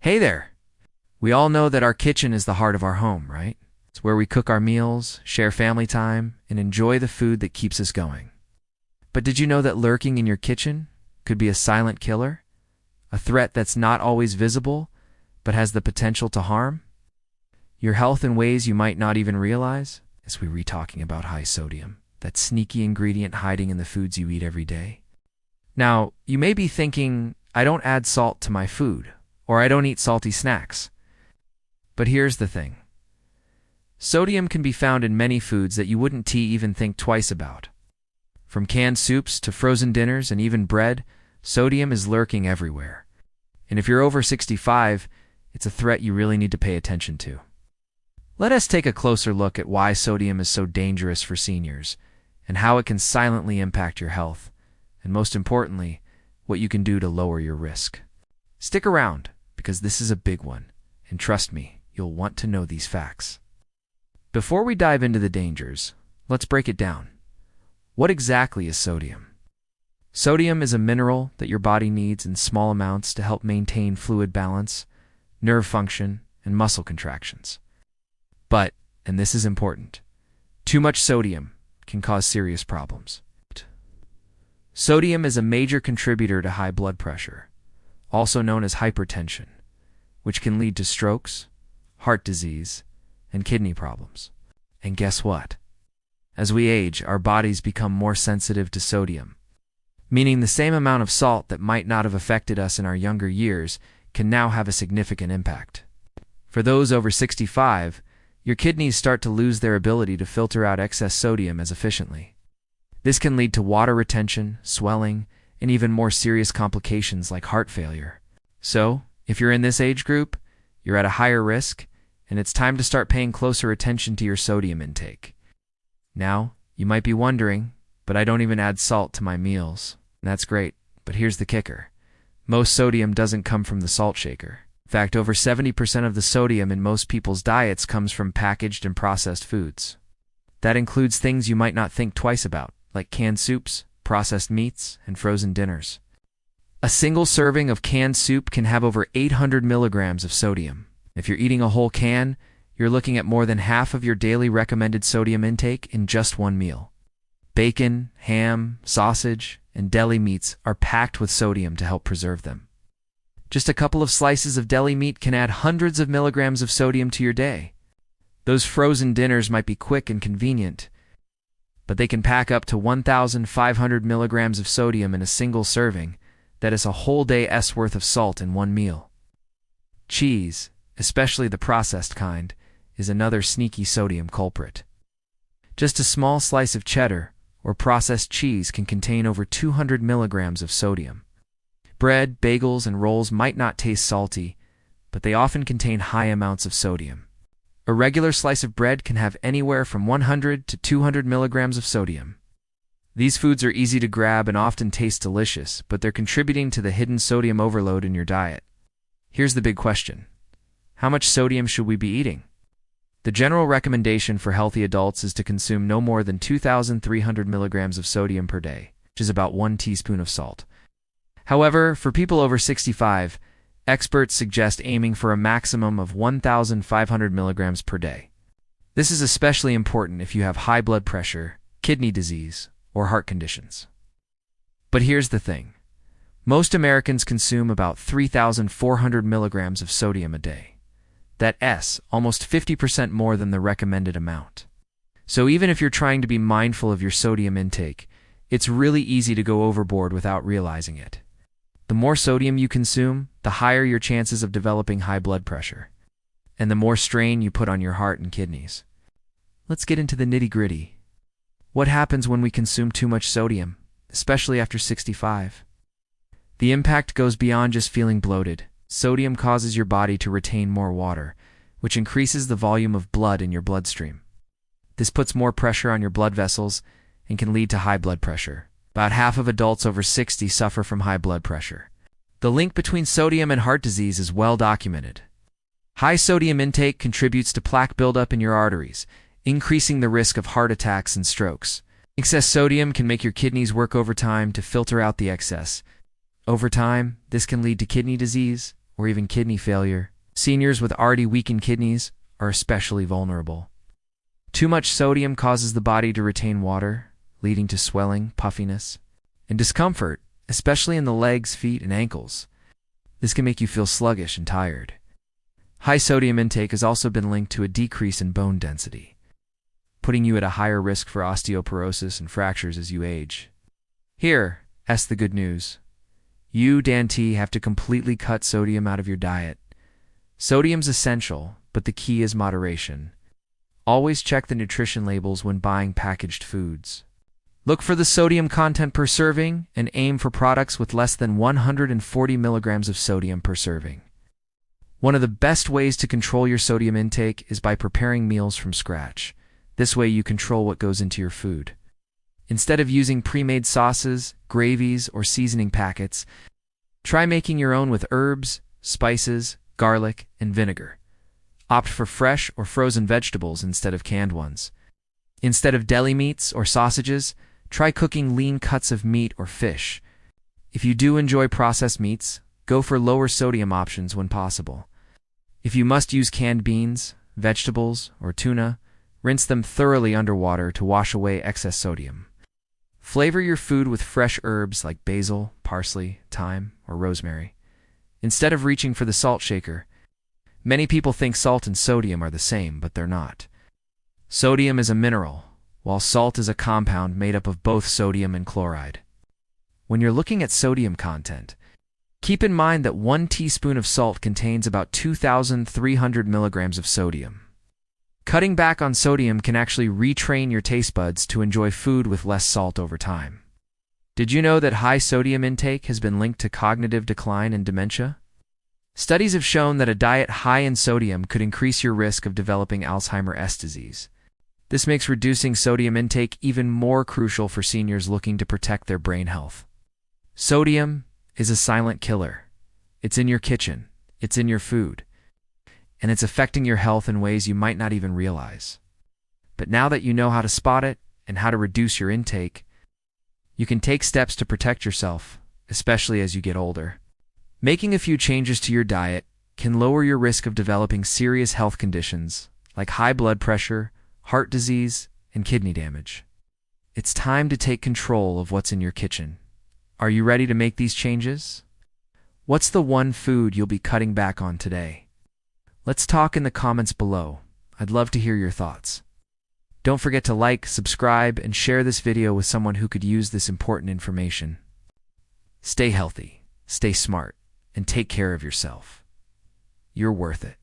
Hey there! We all know that our kitchen is the heart of our home, right? It's where we cook our meals, share family time, and enjoy the food that keeps us going. But did you know that lurking in your kitchen could be a silent killer? A threat that's not always visible, but has the potential to harm your health in ways you might not even realize? As we were talking about high sodium, that sneaky ingredient hiding in the foods you eat every day. Now, you may be thinking, I don't add salt to my food, or I don't eat salty snacks. But here's the thing. Sodium can be found in many foods that you wouldn't even think twice about. From canned soups to frozen dinners and even bread, sodium is lurking everywhere. And if you're over 65, it's a threat you really need to pay attention to. Let us take a closer look at why sodium is so dangerous for seniors, and how it can silently impact your health, and most importantly, what you can do to lower your risk. Stick around, because this is a big one, and trust me, you'll want to know these facts. Before we dive into the dangers, let's break it down. What exactly is sodium? Sodium is a mineral that your body needs in small amounts to help maintain fluid balance, nerve function, and muscle contractions. But, and this is important, too much sodium can cause serious problems. Sodium is a major contributor to high blood pressure, also known as hypertension, which can lead to strokes, heart disease, and kidney problems. And guess what? As we age, our bodies become more sensitive to sodium, meaning the same amount of salt that might not have affected us in our younger years can now have a significant impact. For those over 65, your kidneys start to lose their ability to filter out excess sodium as efficiently. This can lead to water retention, swelling, and even more serious complications like heart failure. So, if you're in this age group, you're at a higher risk, and it's time to start paying closer attention to your sodium intake. Now, you might be wondering, but I don't even add salt to my meals. That's great, but here's the kicker. Most sodium doesn't come from the salt shaker. In fact, over 70% of the sodium in most people's diets comes from packaged and processed foods. That includes things you might not think twice about, like canned soups, processed meats, and frozen dinners. A single serving of canned soup can have over 800 milligrams of sodium. If you're eating a whole can, you're looking at more than half of your daily recommended sodium intake in just one meal. Bacon, ham, sausage, and deli meats are packed with sodium to help preserve them. Just a couple of slices of deli meat can add hundreds of milligrams of sodium to your day. Those frozen dinners might be quick and convenient, but they can pack up to 1,500 milligrams of sodium in a single serving. That is a whole day's worth of salt in one meal. Cheese, especially the processed kind, is another sneaky sodium culprit. Just a small slice of cheddar or processed cheese can contain over 200 milligrams of sodium. Bread, bagels, and rolls might not taste salty, but they often contain high amounts of sodium. A regular slice of bread can have anywhere from 100 to 200 milligrams of sodium. These foods are easy to grab and often taste delicious, but they're contributing to the hidden sodium overload in your diet. Here's the big question. How much sodium should we be eating? The general recommendation for healthy adults is to consume no more than 2,300 milligrams of sodium per day, which is about 1 teaspoon of salt. However, for people over 65, experts suggest aiming for a maximum of 1,500 milligrams per day. This is especially important if you have high blood pressure, kidney disease, or heart conditions. But here's the thing. Most Americans consume about 3,400 milligrams of sodium a day. That's almost 50% more than the recommended amount. So even if you're trying to be mindful of your sodium intake, it's really easy to go overboard without realizing it. The more sodium you consume, the higher your chances of developing high blood pressure, and the more strain you put on your heart and kidneys. Let's get into the nitty-gritty. What happens when we consume too much sodium, especially after 65? The impact goes beyond just feeling bloated. Sodium causes your body to retain more water, which increases the volume of blood in your bloodstream. This puts more pressure on your blood vessels and can lead to high blood pressure. About half of adults over 60 suffer from high blood pressure. The link between sodium and heart disease is well documented. High sodium intake contributes to plaque buildup in your arteries, increasing the risk of heart attacks and strokes. Excess sodium can make your kidneys work overtime to filter out the excess. Over time, this can lead to kidney disease or even kidney failure. Seniors with already weakened kidneys are especially vulnerable. Too much sodium causes the body to retain water, leading to swelling, puffiness, and discomfort, especially in the legs, feet, and ankles. This can make you feel sluggish and tired. High sodium intake has also been linked to a decrease in bone density, putting you at a higher risk for osteoporosis and fractures as you age. Here, the good news. You, Dan T, have to completely cut sodium out of your diet. Sodium's essential, but the key is moderation. Always check the nutrition labels when buying packaged foods. Look for the sodium content per serving and aim for products with less than 140 milligrams of sodium per serving. One of the best ways to control your sodium intake is by preparing meals from scratch. This way you control what goes into your food. Instead of using pre-made sauces, gravies, or seasoning packets, try making your own with herbs, spices, garlic, and vinegar. Opt for fresh or frozen vegetables instead of canned ones. Instead of deli meats or sausages, try cooking lean cuts of meat or fish. If you do enjoy processed meats, go for lower sodium options when possible. If you must use canned beans, vegetables, or tuna, rinse them thoroughly underwater to wash away excess sodium. Flavor your food with fresh herbs like basil, parsley, thyme, or rosemary. Instead of reaching for the salt shaker, many people think salt and sodium are the same, but they're not. Sodium is a mineral, while salt is a compound made up of both sodium and chloride. When you're looking at sodium content, keep in mind that 1 teaspoon of salt contains about 2,300 milligrams of sodium. Cutting back on sodium can actually retrain your taste buds to enjoy food with less salt over time. Did you know that high sodium intake has been linked to cognitive decline and dementia? Studies have shown that a diet high in sodium could increase your risk of developing Alzheimer's disease. This makes reducing sodium intake even more crucial for seniors looking to protect their brain health. Sodium is a silent killer. It's in your kitchen, it's in your food, and it's affecting your health in ways you might not even realize. But now that you know how to spot it and how to reduce your intake, you can take steps to protect yourself, especially as you get older. Making a few changes to your diet can lower your risk of developing serious health conditions like high blood pressure, heart disease, and kidney damage. It's time to take control of what's in your kitchen. Are you ready to make these changes? What's the one food you'll be cutting back on today? Let's talk in the comments below. I'd love to hear your thoughts. Don't forget to like, subscribe, and share this video with someone who could use this important information. Stay healthy, stay smart, and take care of yourself. You're worth it.